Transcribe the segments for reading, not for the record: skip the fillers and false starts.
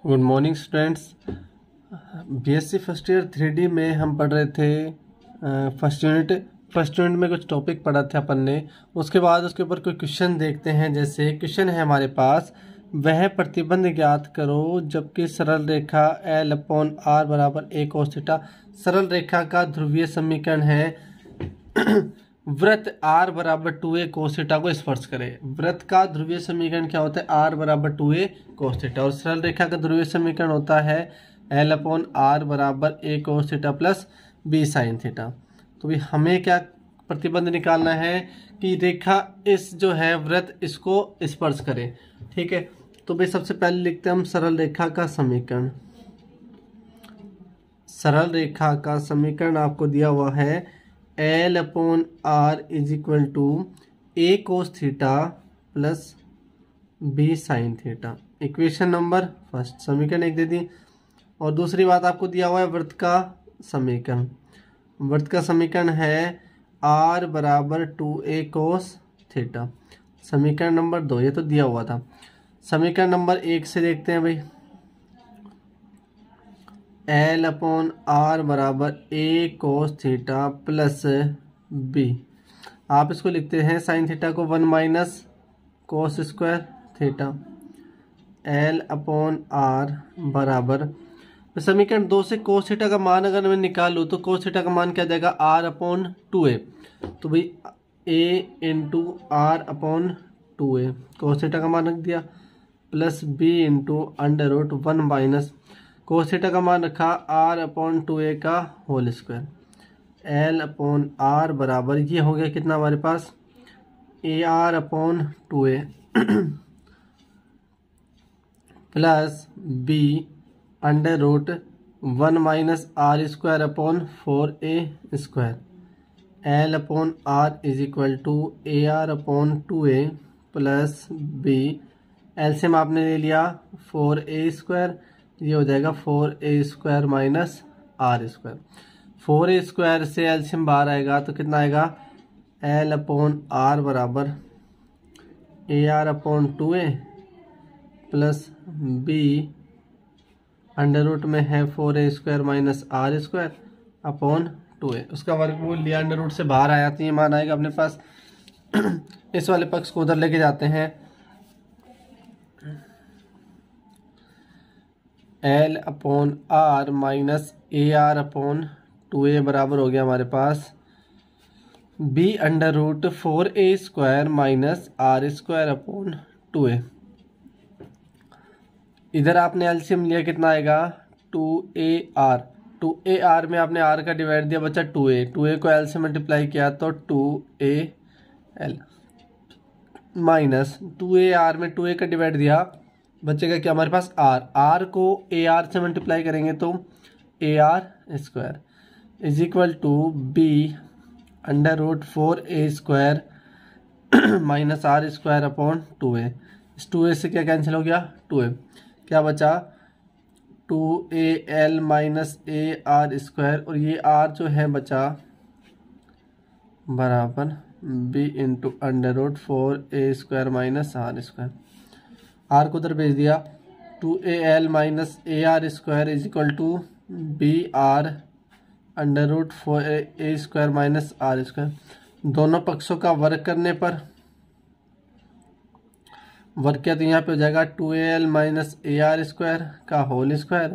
Good morning students. BSc first year 3D में हम पढ़ रहे थे। फर्स्ट यूनिट में कुछ टॉपिक पढ़ा था अपन ने। उसके बाद उसके ऊपर कोई क्वेश्चन देखते हैं। जैसे क्वेश्चन है हमारे पास, वह प्रतिबंध ज्ञात करो जबकि सरल रेखा L/R बराबर a cos थीटा। सरल रेखा का ध्रुवीय समीकरण है वृत्त R बराबर 2a cos थीटा को स्पर्श करे। वृत्त का ध्रुवीय समीकरण क्या होता है? R बराबर 2a cos थीटा। और सरल रेखा का ध्रुवीय समीकरण होता है L/R बराबर a cos theta plus b sin theta. तो भी हमें क्या प्रतिबंध निकालना है कि रेखा इस जो है वृत्त इसको स्पर्श करे। ठीक है, तो भाई सबसे पहले लिखते हैं हम सरल रेखा का समीकरण। सरल रेखा का समीकरण आपको दिया हुआ है L/R is equal to a cos theta plus b sin theta. Equation number first, समीकरण एक दे दी। और दूसरी बात आपको दिया हुआ है वृत्त का समीकरण। वृत्त का समीकरण है R बराबर 2a cos थीटा। समीकरण नंबर 2 ये तो दिया हुआ था। समीकरण नंबर 1 से देखते हैं भाई, L/R बराबर a cos theta plus b। आप इसको लिखते हैं साइन थीटा को 1 minus cos square theta. L/R बराबर समीकरण 2 से कोस थीटा का मान अगर मैं निकालूँ तो कोस थीटा का मान क्या जाएगा? R/2a। तो भाई a into R/2a cos theta का मान रख दिया plus b into √1 minus cos theta का मान रखा R/2a का होल स्क्वायर। L/R बराबर ये हो गया कितना हमारे पास? AR/2a plus b √1 minus R square upon 4a square. L/R is equal to AR/2a plus b। LCM आपने ले लिया 4a स्क्वायर, ये हो जाएगा 4a square minus R square. 4a square से एलसीएम बाहर आएगा तो कितना आएगा? L/R बराबर AR/2a plus b under root में है 4a square minus R square upon 2a। उसका वर्गमूल लिया, अंडर रूट से बाहर आया तो ये मान आएगा अपने पास। इस वाले पक्ष को उधर लेके जाते हैं। L/R माइनस AR/2a बराबर हो गया हमारे पास b under root 4a square minus R square upon 2a। इधर आपने एलसीएम लिया, कितना आएगा? 2AR। 2AR में आपने R का डिवाइड दिया, बचा 2a को L से मल्टीप्लाई किया तो 2AL माइनस 2AR में 2a का डिवाइड दिया, बचेगा क्या हमारे पास? R को AR से मल्टीप्लाई करेंगे तो AR square is equal to b under root 4a square minus R square upon 2a। इस 2a से क्या कैंसिल हो गया? 2a। क्या बचा? 2AL माइनस AR स्क्वायर, और ये R जो है बचा बराबर b into under root 4a square minus R square. R को उधर भेज दिया, 2AL minus AR square is equal to BR under root 4a square minus R square. दोनों पक्षों का वर्ग करने पर वर्ग किया तो यहाँ पे हो जाएगा 2AL माइनस AR स्क्वायर का whole square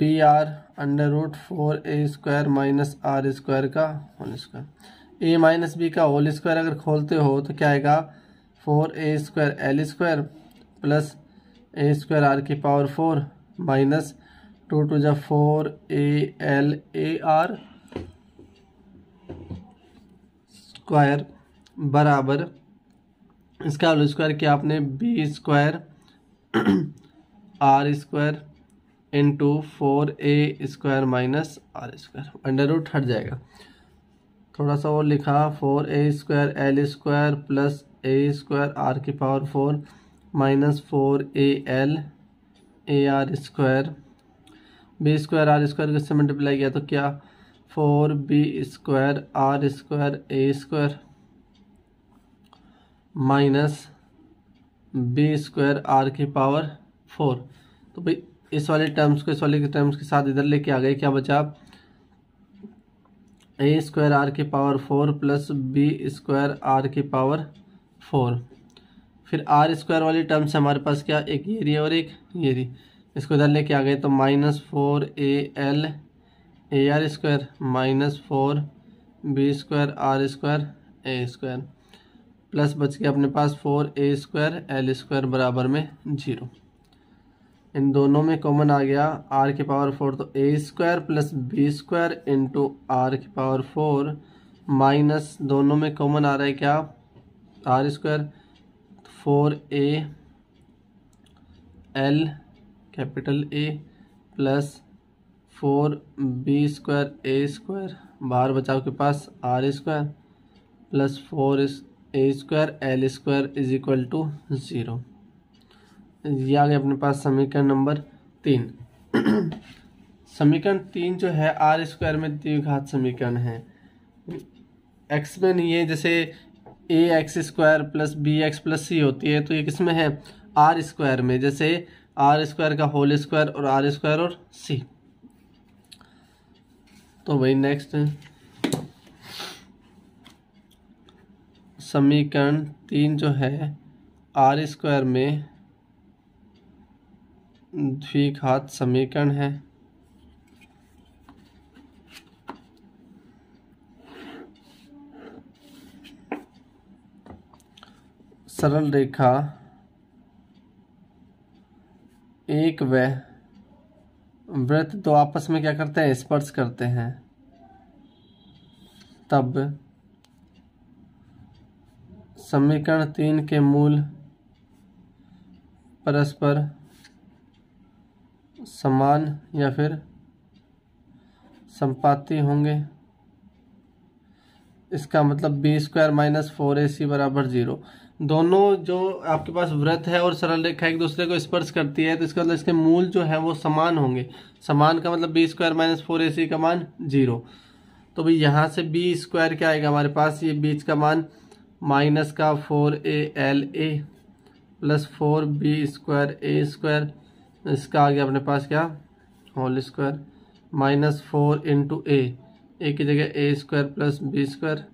BR under root 4a square minus R square का whole square. a minus b का होल स्क्वायर अगर खोलते हो तो क्या आएगा? 4a square L square plus a square R की पावर 4 माइनस 2 टू जा 4AL AR स्क्वायर बराबर इसका होल स्क्वायर किया आपने b square R square into 4a square minus R square. Under root हट जाएगा, थोड़ा सा और लिखा 4a square L square plus a square R की power 4 minus 4AL AR square. b square R square को इससे मल्टीप्लाई किया तो क्या? 4b square R square a square minus b square R की पावर 4। तो भाई इस वाले टर्म्स को इस वाले टर्म्स के साथ इधर लेके आ गए, क्या बचा ए स्क्वायर आर की power 4 plus B square R की पावर 4। फिर आर स्क्वायर वाली टर्म से हमारे पास क्या, एक ये रही और एक ये रही, इसको इधर लेके आ गए तो -4al A R square -4b square R square A square plus बच गया अपने पास 4a स्क्वायर एल स्क्वायर बराबर में 0। इन दोनों में कॉमन आ गया आर की पावर 4, तो A square plus B square into R की पावर 4 माइनस दोनों में कॉमन आ रहा है क्या, R square 4a L capital A plus 4b square A square, बाहर बचाव के पास R square plus 4a square L square is equal to 0। ये आ गया अपने पास समीकरण नंबर 3। समीकरण 3 जो है आर स्क्वायर में द्विघात समीकरण है। एक्स में नहीं है, जैसे A X square plus B X plus C होती है, तो ये किस में है, आर स्क्वायर में, जैसे आर स्क्वायर का होल स्क्वायर और आर स्क्वायर और सी। तो भाई नेक्स्ट समीकरण 3 जो है आर स्क्वायर में द्विघात समीकरण है। सरल रेखा एक व वृत्त दो आपस में क्या करते हैं, स्पर्श करते हैं, तब समीकरण 3 के मूल परस्पर समान या फिर संपाती होंगे। इसका मतलब बी स्क्वायर माइनस 4ac बराबर 0। दोनों जो आपके पास वृत्त है और सरल रेखा एक दूसरे को स्पर्श करती है, तो इसका मतलब इसके मूल जो है वो समान होंगे। समान का मतलब बी स्क्वायर माइनस 4ac का मान 0। तो भाई यहाँ से बी स्क्वायर क्या आएगा हमारे पास, ये बीच का मान माइनस का 4ala plus 4b square A square, इसका आ गया अपने पास क्या, होल स्क्वायर माइनस 4 इंटू ए की जगह ए स्क्वायर प्लस बी स्क्वायर,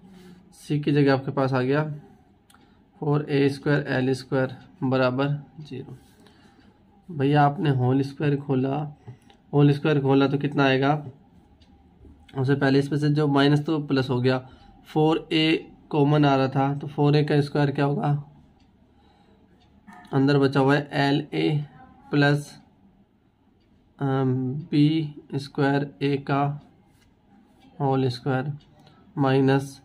सी की जगह आपके पास आ गया 4a स्क्वायर एल स्क्वायर बराबर 0। भैया आपने होल स्क्वायर खोला तो कितना आएगा, उससे पहले इसमें से जो माइनस तो प्लस हो गया, 4a कॉमन आ रहा था तो 4a का स्क्वायर क्या होगा, अंदर बचा हुआ है L A plus B square A का whole square minus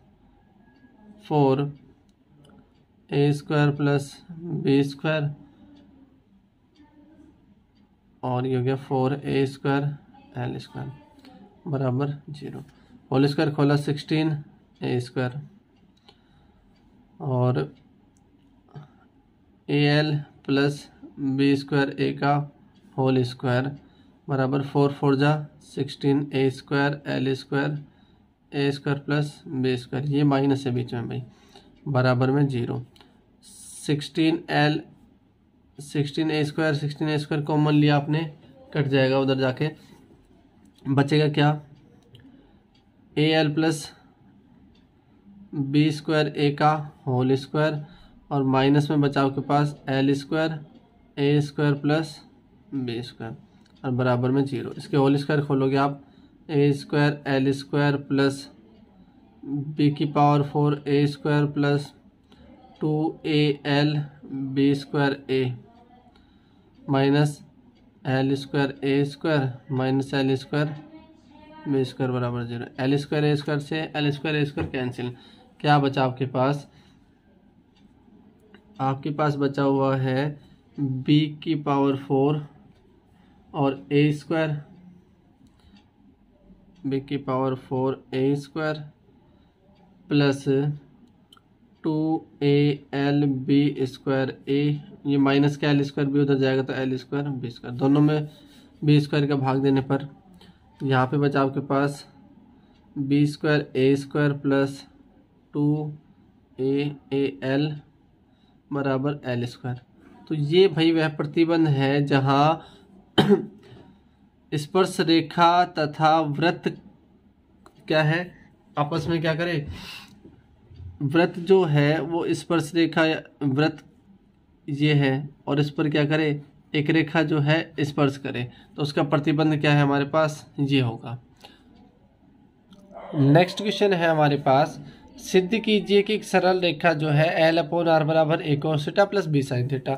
4a square plus B square और ये हो गया 4a स्क्वायर एल स्क्वायर बराबर 0। होल स्क्वायर खोला 16a स्क्वायर और al plus B square A का होल स्क्वायर बराबर 4 4 जा 16a square L square A square plus B square, ये माइनस है बीच में भाई, बराबर में 0। 16a स्क्वायर कॉमन लिया आपने, कट जाएगा उधर जाके, बचेगा क्या, al plus B square A का होल स्क्वायर और माइनस में बचाव के पास L square A square plus B square और बराबर में 0। इसके होल स्क्वायर खोलोगे आप, A square L square plus B की power 4a square plus 2al B square A minus L square A square minus L square B square बराबर 0। L square A square से L square A square cancel, क्या बचा आपके पास बचा हुआ है b की पावर 4 और a स्क्वायर, b की power 4a square plus 2al b square a, ये माइनस का एल स्क्वायर भी उधर जाएगा तो एल स्क्वायर बी स्क्वायर, दोनों में बी स्क्वायर का भाग देने पर यहाँ पे बचा आपके पास B square A square plus 2al बराबर एल स्क्वायर। तो ये भाई वह प्रतिबंध है जहाँ स्पर्श रेखा तथा वृत्त क्या है, आपस में क्या करे, वृत्त जो है वो स्पर्श रेखा वृत्त ये है और इस पर क्या करे, एक रेखा जो है स्पर्श करे, तो उसका प्रतिबंध क्या है हमारे पास, ये होगा। नेक्स्ट क्वेश्चन है हमारे पास, सिद्ध कीजिए कि एक सरल रेखा जो है L/R बराबर a cos theta plus b sin theta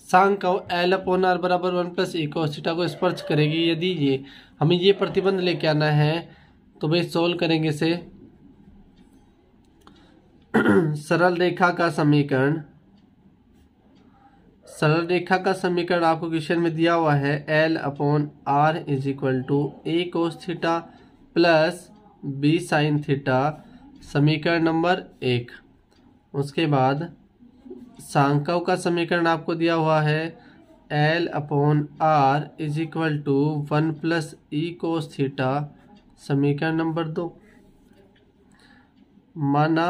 सांको L/R बराबर 1 प्लस a cos थीटा को स्पर्श करेगी। यदि ये हमें ये प्रतिबंध लेके आना है तो भाई सोल्व करेंगे इसे। सरल रेखा का समीकरण, सरल रेखा का समीकरण आपको क्वेश्चन में दिया हुआ है L/R is equal to a cos theta plus b sin theta, समीकरण नंबर 1। उसके बाद सांकव का समीकरण आपको दिया हुआ है L/R is equal to 1 plus e cos theta, समीकरण नंबर 2। माना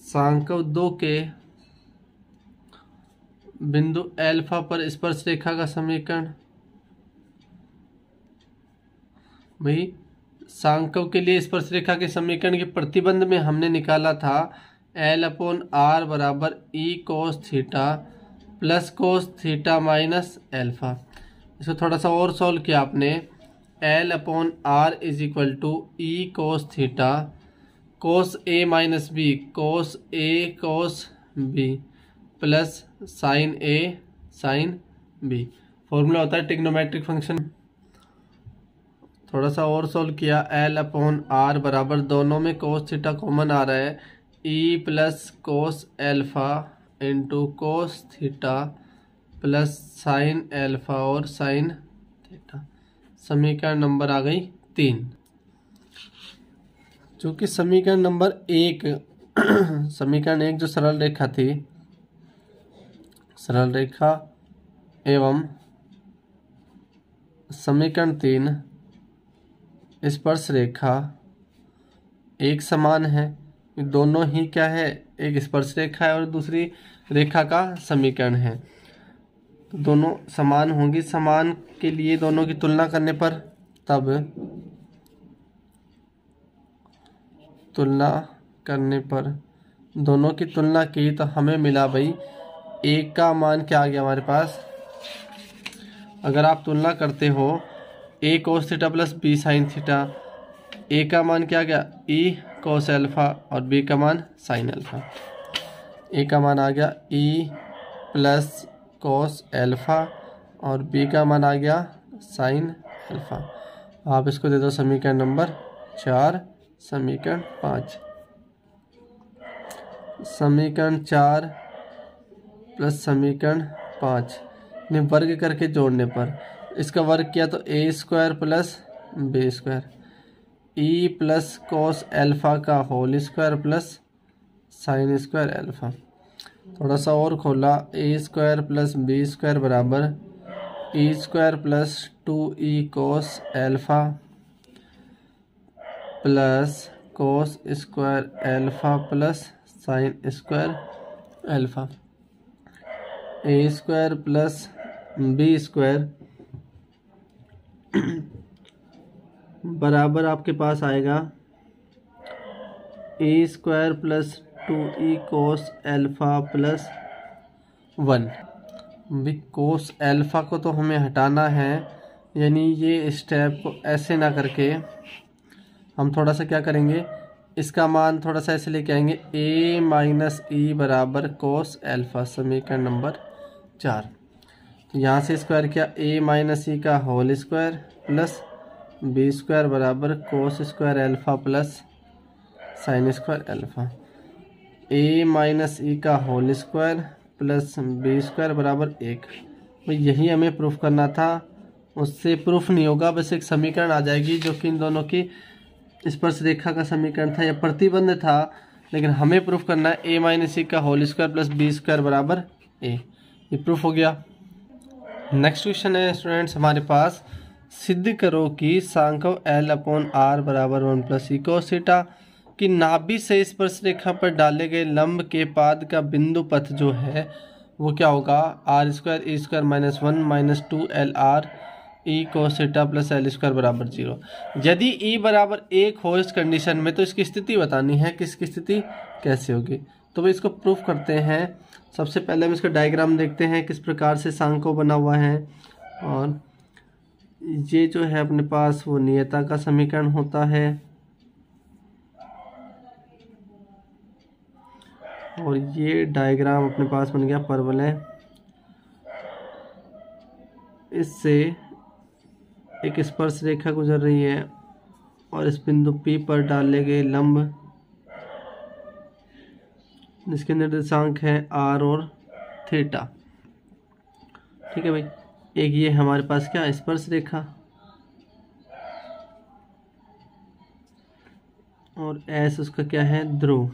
सांकव 2 के बिंदु अल्फा पर स्पर्श रेखा का समीकरण, भाई सांकव के लिए स्पर्श रेखा के समीकरण के प्रतिबंध में हमने निकाला था L/R बराबर e cos theta plus cos theta minus alpha. इसको थोड़ा सा और सॉल्व किया आपने, L/R is equal to e cos theta cos a minus B cos a cos b plus sine a sine b। Formula होता है trigonometric function. थोड़ा सा और सोल्व किया, L/R बराबर दोनों में cos थीटा कॉमन आ रहा है, e plus cos alpha into cos theta plus sine alpha और साइन थीटा, समीकरण नंबर आ गई 3। चूँकि समीकरण नंबर 1 समीकरण 1 जो सरल रेखा थी, सरल रेखा एवं समीकरण 3 स्पर्श रेखा एक समान है, दोनों ही क्या है, एक स्पर्श रेखा है और दूसरी रेखा का समीकरण है, तो दोनों समान होंगी। समान के लिए दोनों की तुलना करने पर, तब तुलना करने पर दोनों की तुलना की तो हमें मिला भाई एक का मान क्या आ गया हमारे पास, अगर आप तुलना करते हो a cos theta plus b sin theta, a का मान क्या गया e cos अल्फा और b का मान sin अल्फा। a का मान आ गया e प्लस cos अल्फा और b का मान आ गया sin अल्फा। आप इसको दे दो समीकरण नंबर 4, समीकरण 5। समीकरण 4 प्लस समीकरण 5 ने वर्ग करके जोड़ने पर, इसका वर्ग किया तो a² plus b², e plus cos alpha का whole square plus sine square alpha. थोड़ा सा और खोला, a² प्लस b² बराबर e² plus 2e cos alpha plus cos square alpha plus sine square alpha. a² plus b² बराबर आपके पास आएगा a² plus 2e cos alpha plus 1। भी cos alpha को तो हमें हटाना है, यानी ये स्टेप को ऐसे ना करके हम थोड़ा सा क्या करेंगे, इसका मान थोड़ा सा ऐसे लेके आएंगे, a माइनस ई बराबर cos अल्फा, समीकरण नंबर 4। तो यहाँ से स्क्वायर किया, a माइनस ई का होल स्क्वायर प्लस b² बराबर cos square alpha plus sine square alpha. a minus E का होल स्क्वायर प्लस b² बराबर 1। तो यही हमें प्रूफ करना था, उससे प्रूफ नहीं होगा, बस एक समीकरण आ जाएगी जो कि इन दोनों की स्पर्श रेखा का समीकरण था या प्रतिबंध था, लेकिन हमें प्रूफ करना है a माइनस ई का होल स्क्वायर प्लस b² बराबर a। ये प्रूफ हो गया। नेक्स्ट क्वेश्चन है स्टूडेंट्स हमारे पास, सिद्ध करो कि सांकव L/R बराबर 1 प्लस e cos थीटा कि नाभि से स्पर्श रेखा पर डाले गए लंब के पाद का बिंदु पथ जो है वो क्या होगा, R square E square minus 1 minus 2 L R E cos theta plus L square बराबर 0। यदि ई बराबर 1 हो इस कंडीशन में तो इसकी स्थिति बतानी है, किसकी स्थिति कैसे होगी। तो भाई इसको प्रूफ करते हैं। सबसे पहले हम इसका डायग्राम देखते हैं किस प्रकार से सांको बना हुआ है। और ये जो है अपने पास वो नियता का समीकरण होता है, और ये डायग्राम अपने पास बन गया परवलय। इससे एक स्पर्श रेखा गुजर रही है और इस बिंदु P पर डाले गए लंब जिसके निर्देशांक है R और थीटा। ठीक है भाई, एक ये हमारे पास क्या स्पर्श रेखा और S उसका क्या है ध्रुव,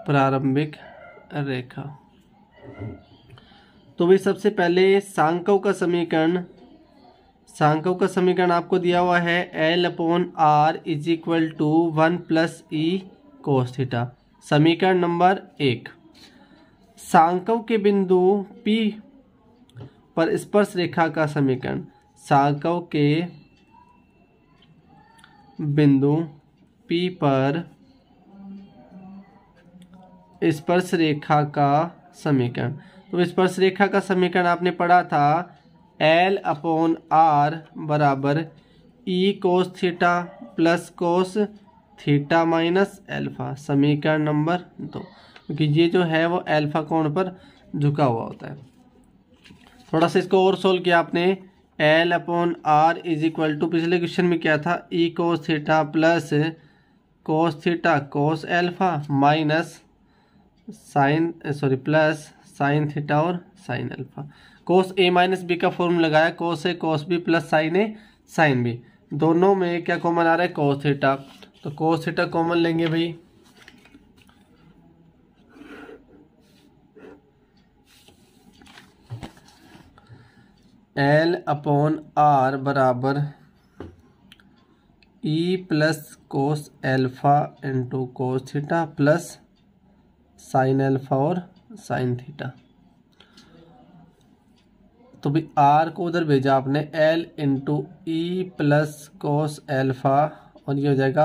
प्रारंभिक रेखा। तो भाई सबसे पहले सांकों का समीकरण आपको दिया हुआ है L/R is equal to 1 plus E cos theta. समीकरण नंबर 1, सांकों के बिंदु P पर स्पर्श रेखा का समीकरण। सांकों के बिंदु P पर स्पर्श रेखा का समीकरण। तो स्पर्श रेखा का समीकरण आपने पढ़ा था L/R बराबर E cos theta plus cos theta minus alpha. समीकरण नंबर 2, क्योंकि ये जो है वो एल्फा कोण पर झुका हुआ होता है। थोड़ा सा इसको और सोल्व किया आपने। L/R इज इक्वल टू पिछले क्वेश्चन में क्या था, E cos theta plus cos theta cos alpha minus plus sine theta और sine alpha. Cos A minus B का फॉर्मूला लगाया, cos A cos B plus sine A sine B. दोनों में क्या कॉमन आ रहा है, कोस थीटा। तो कोस थीटा कॉमन लेंगे भाई, L/R बराबर E plus cos alpha into cos theta plus sine alpha और साइन थीटा। तो भी आर को उधर भेजा आपने, L into E plus cos alpha और ये हो जाएगा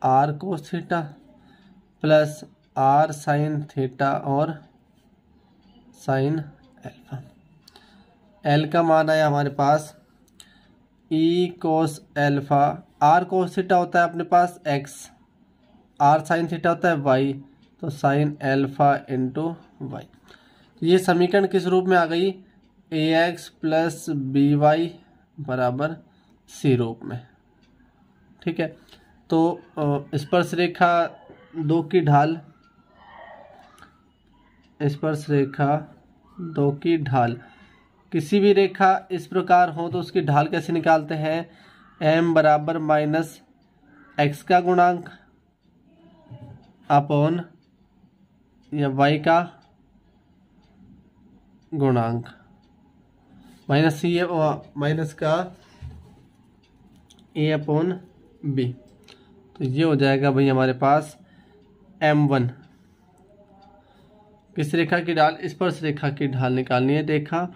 R cos theta plus R sine theta और साइन एल्फा। L का मान आया हमारे पास E cos alpha, R cos theta होता है अपने पास x, आर साइन थीटा होता है y, तो साइन एल्फा इंटू वाई। ये समीकरण किस रूप में आ गई, ax प्लस बी वाई बराबर सी रूप में। ठीक है, तो स्पर्श रेखा 2 की ढाल, स्पर्श रेखा 2 की ढाल, किसी भी रेखा इस प्रकार हो तो उसकी ढाल कैसे निकालते हैं, m बराबर माइनस x का गुणांक अपॉन या y का गुणांक माइनस सी माइनस का a अपॉन b। तो ये हो जाएगा भाई हमारे पास m1। किस रेखा की ढाल, स्पर्श रेखा की ढाल निकालनी है, रेखा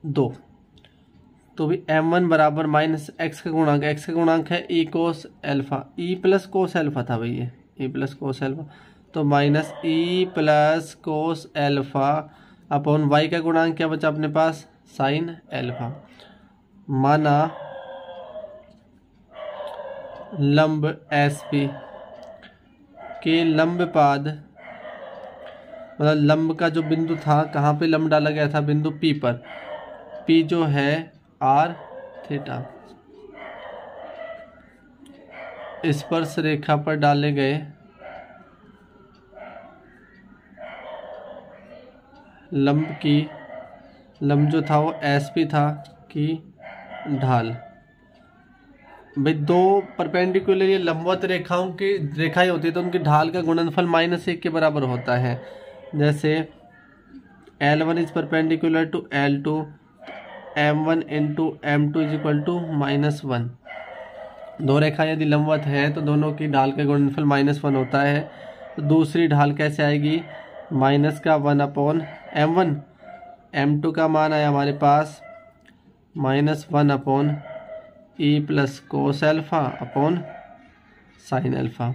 2। तो भी m1 बराबर माइनस x का गुणांक, x का गुणांक है e कोस alpha, e plus cos alpha था भाई ये, e प्लस कोस एल्फा, तो minus e plus cos alpha upon y का गुणांक क्या बचा अपने पास, साइन एल्फा। माना लंब SP के लंब पाद, मतलब लंब का जो बिंदु था, कहाँ पे लंब डाला गया था, बिंदु P पर, P जो है R थीटा, स्पर्श रेखा पर डाले गए लंब जो था वो SP था की ढाल। भाई 2 परपेंडिकुलर या लंबवत रेखाएं होती है तो उनकी ढाल का गुणनफल -1 के बराबर होता है। जैसे L1 is perpendicular to L2, M1 into M2 is equal to -1। दो रेखा यदि लंबवत है तो दोनों की ढाल का गुणनफल -1 होता है। तो दूसरी ढाल कैसे आएगी, माइनस का 1/m1, m2 का मान आया हमारे पास -1/e plus cos alpha upon sine alpha.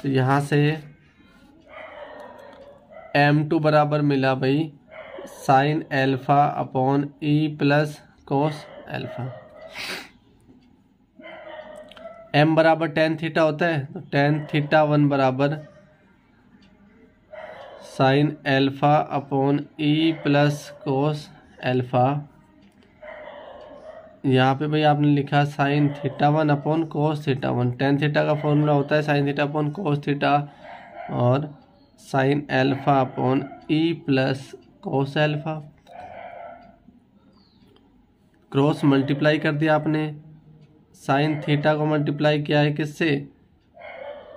तो यहाँ से m2 बराबर मिला भाई sine alpha upon e plus cos alpha. m बराबर tan थीटा होता है, तो tan θ1 बराबर sine alpha upon e plus cos alpha. यहाँ पे भाई आपने लिखा sine θ1 upon cos θ1। tan theta का फॉर्मूला होता है sine theta upon cos theta, और sine alpha upon e plus cos alpha. Cross multiply कर दिया आपने, साइन थीटा को मल्टीप्लाई किया है किससे,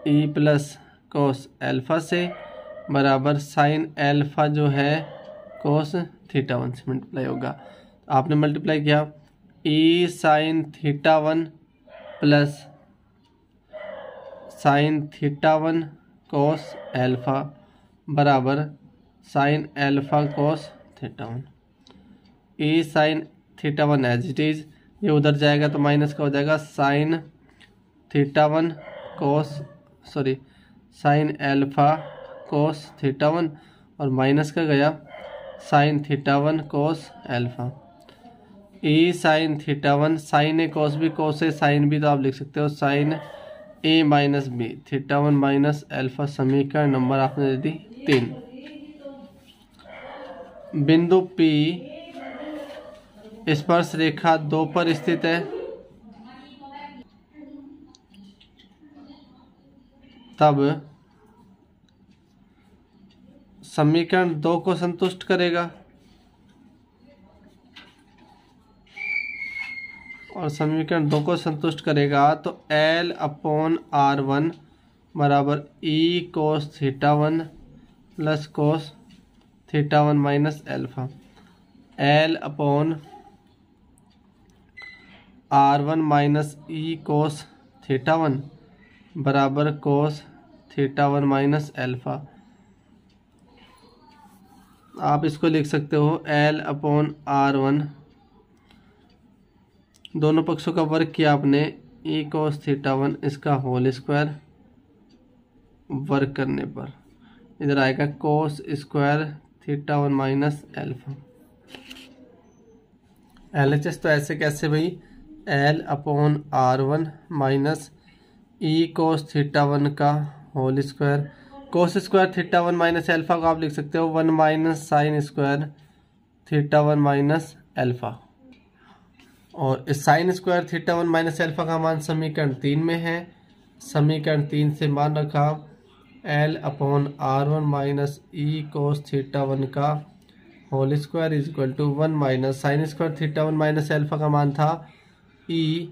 e प्लस कोस एल्फा से, बराबर साइन एल्फा जो है कोस θ1 से मल्टीप्लाई होगा। आपने मल्टीप्लाई किया e sine θ1 plus sine θ1 cos alpha बराबर sine alpha cos θ1। e sine θ1 as it is, ये उधर जाएगा तो माइनस का हो जाएगा sine θ1 cos sine alpha cos θ1, और माइनस का गया sine θ1 cos alpha. e sine θ1, sine A cos भी, कोस ए साइन भी, तो आप लिख सकते हो sine a minus B θ1 minus alpha. समीकरण नंबर आपने दे दी 3। बिंदु P स्पर्श रेखा 2 पर स्थित है, तब समीकरण 2 को संतुष्ट करेगा, और समीकरण 2 को संतुष्ट करेगा तो L अपॉन R1 बराबर e cos θ1 plus cos θ1 minus alpha. L upon R1 minus e cos θ1 बराबर कोस θ1 माइनस एल्फा। आप इसको लिख सकते हो L अपॉन R1, दोनों पक्षों का वर्ग किया आपने, e कोस θ1 इसका होल स्क्वायर वर्ग करने पर इधर आएगा cos square θ1 minus alpha. LHS तो ऐसे कैसे भाई, L upon R1 minus e cos θ1 का whole square, cos square θ1 minus alpha को आप लिख सकते हो 1 minus sine square θ1 minus alpha. और इस साइन स्क्वायर θ1 माइनस एल्फा का मान समीकरण 3 में है। समीकरण 3 से मान रखा L upon R1 minus e cos θ1 का whole square is equal to 1 minus sine square θ1 minus alpha का मान था e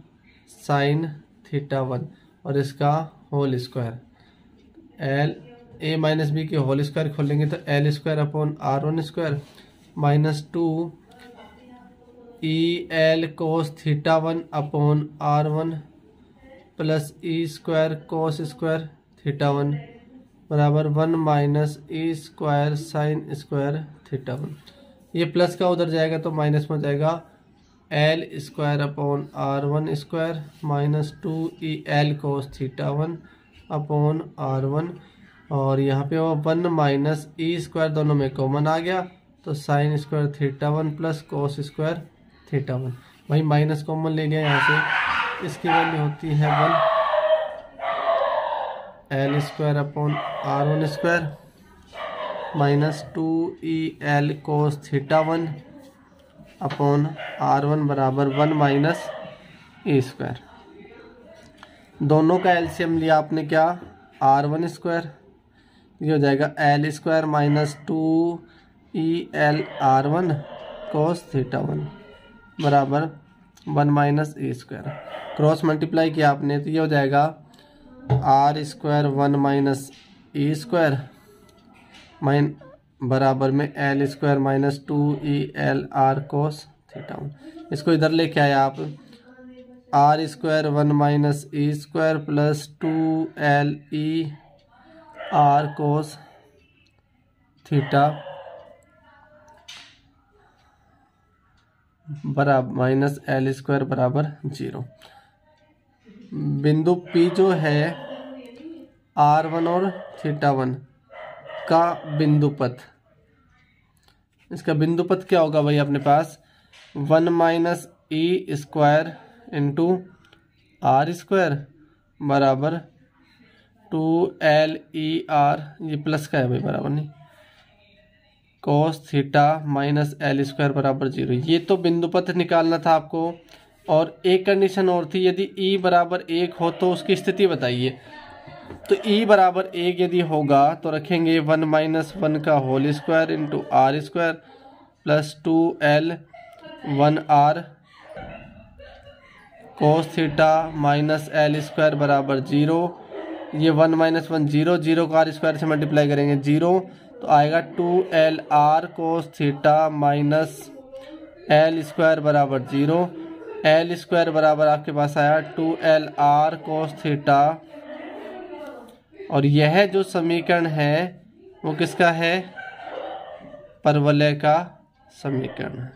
साइन θ1 और इसका whole square. L a minus B के होल स्क्वायर खोलेंगे तो L square upon R1 square minus 2 e L cos θ1 upon R1 plus e square cos square θ1 बराबर 1 minus e square sine square θ1। ये plus का उधर जाएगा तो माइनस में जाएगा L square upon R1 square minus 2 e L cos θ1 upon R1, और यहाँ पे वो 1 माइनस e स्क्वायर दोनों में कॉमन आ गया तो sine square θ1 plus cos square θ1। भाई माइनस कॉमन ले लिया यहाँ से, इसकी वैल्यू होती है 1 L square upon R1 square minus 2 e L cos θ1 upon R1 बराबर 1 माइनस e स्क्वायर। दोनों का एलसीएम लिया आपने क्या, R1 स्क्वायर, ये हो जाएगा L square minus 2 e L R1 cos θ1 बराबर 1 minus e square. Cross multiply किया आपने तो ये हो जाएगा R square 1 minus e square बराबर में L square minus 2 e L R cos θ1। इसको इधर लेके आए आप, R square 1 minus E square plus 2LE R cos theta बराबर माइनस L स्क्वायर बराबर 0। बिंदु P जो है R1 और θ1 का बिंदुपथ, इसका बिंदुपथ क्या होगा भाई अपने पास 1 minus E square into R square बराबर 2LE आर, ये प्लस का है भाई बराबर नहीं, कोस थीटा माइनस L स्क्वायर बराबर 0। ये तो बिंदुपथ निकालना था आपको। और एक कंडीशन और थी, यदि E बराबर 1 हो तो उसकी स्थिति बताइए। तो E बराबर 1 यदि होगा तो रखेंगे 1 माइनस 1 का whole square into R square plus 2L1R cos theta minus L square बराबर 0। ये 1 माइनस 1 0, 0 को आर स्क्वायर से मल्टीप्लाई करेंगे 0, तो आएगा 2LR कोस थीटा माइनस L स्क्वायर बराबर 0। L स्क्वायर बराबर आपके पास आया 2LR कोस थीटा। और यह जो समीकरण है वो किसका है, परवलय का समीकरण।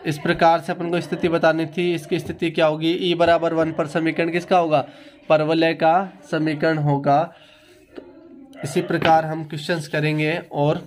इस प्रकार से अपन को स्थिति बतानी थी। इसकी स्थिति क्या होगी, E बराबर 1 पर समीकरण किसका होगा, परवलय का समीकरण होगा। तो इसी प्रकार हम क्वेश्चंस करेंगे और